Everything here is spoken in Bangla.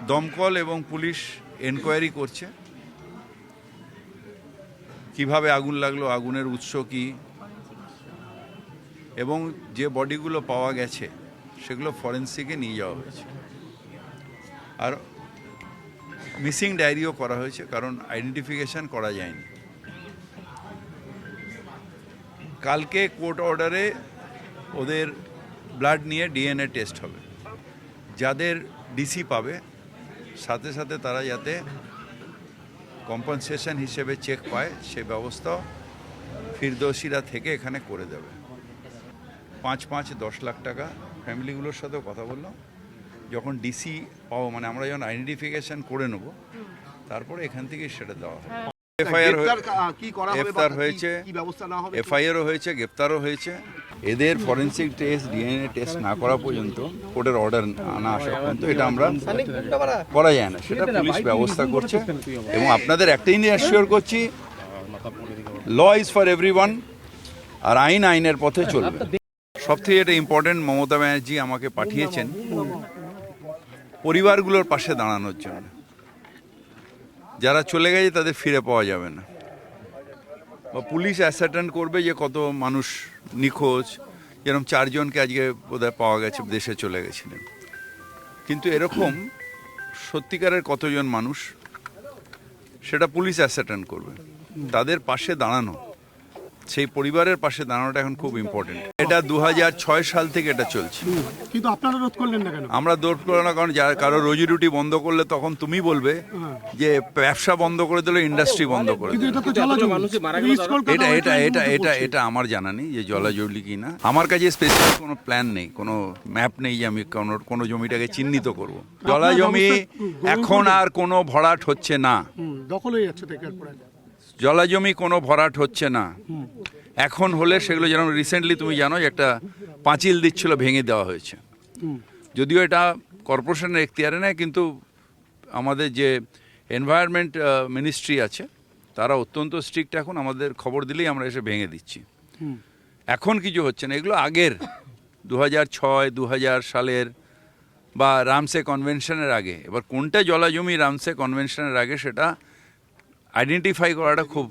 দমকল এবং পুলিশ এনকোয়ারি করছে কিভাবে আগুন লাগলো, আগুনের উৎস কি, এবং যে বডিগুলো পাওয়া গেছে সেগুলো ফরেন্সিকে নিয়ে যাওয়া হয়েছে। আর মিসিং ডায়েরিও করা হয়েছে, কারণ আইডেন্টিফিকেশন করা যায়নি। কালকে কোর্ট অর্ডারে ওদের ব্লাড নিয়ে ডিএনএ টেস্ট হবে। যাদের ডিসি পাবে সাথে সাথে তারা যাতে কম্পেনসেশন হিসেবে চেক পায় সে ব্যবস্থাও ফিরদৌসিরা থেকে এখানে করে দেবে। 5-10 লাখ টাকা ফ্যামিলিগুলোর সাথেও কথা বললাম। যখন ডিসি পাবো, মানে আমরা যখন আইডেন্টিফিকেশন করে নেব, তারপরে এখান থেকে সেটা দেওয়া হবে। এফআইআর হয়েছে, এফআইআরও হয়েছে, গ্রেপ্তারও হয়েছে। এদের ফরেন্সিক টেস্ট, ডিএনএ টেস্ট না করা পর্যন্ত, কোর্টের অর্ডার না আসা পর্যন্ত এটা আমরা করা যায় না। সেটা পুলিশ ব্যবস্থা করছে। এবং আপনাদের একটাই নিয়ে অ্যাসিওর করছি, ল ইজ ফর এভরিওয়ান, আর আইন আইনের পথে চলবে। সবথেকে এটা ইম্পর্টেন্ট, মমতা ব্যানার্জি আমাকে পাঠিয়েছেন পরিবারগুলোর পাশে দাঁড়ানোর জন্য। যারা চলে গেছে তাদের ফিরে পাওয়া যাবে না, বা পুলিশ অ্যাসার্টেন করবে যে কত মানুষ নিখোঁজ। যেরকম 4 জনকে আজকে বোধহয় পাওয়া গেছে, দেশে চলে গেছিলেন। কিন্তু এরকম সত্যিকারের কতজন মানুষ, সেটা পুলিশ অ্যাসার্টেন করবে। তাদের পাশে দাঁড়ানো, সেই পরিবারের পাশে দাঁড়ানোটা এখন খুব ইম্পর্টেন্ট। এটা 2006 সাল থেকে এটা চলছে। কিন্তু আপনারা রোধ করলেন না কেন? আমরা রোধ করলাম না কারণ যারা কারো রুজি রুটি বন্ধ করলে তখন তুমি বলবে যে ব্যবসা বন্ধ করে দিলে, ইন্ডাস্ট্রি বন্ধ করে দিলে। এটা আমার জানা নেই যে জলাজলি কি না। আমার কাছে স্পেসিফিক কোনো প্ল্যান নেই, কোনো ম্যাপ নেই যে আমি কোনো জমিটাকে চিহ্নিত করব। জলা জমি এখন আর কোনো ভরাট হচ্ছে না, দখল হয়ে যাচ্ছে। জলা জমি কোনো ভরাট হচ্ছে না। এখন হলে সেগুলো, যেরকম রিসেন্টলি তুমি জানো একটা পাঁচিল দিচ্ছিল, ভেঙে দেওয়া হয়েছে। যদিও এটা কর্পোরেশনের এখতিয়ারে নেয়, কিন্তু আমাদের যে এনভায়রনমেন্ট মিনিস্ট্রি আছে তারা অত্যন্ত স্ট্রিক্ট। এখন আমাদের খবর দিলেই আমরা এসে ভেঙে দিচ্ছি। এখন কিছু হচ্ছে না, এগুলো আগের 2006-2000 সালের বা রামসে কনভেনশনের আগে। এবার কোনটা জলা জমি রামসে কনভেনশনের আগে সেটা আইডেন্টিফাই করাটা খুব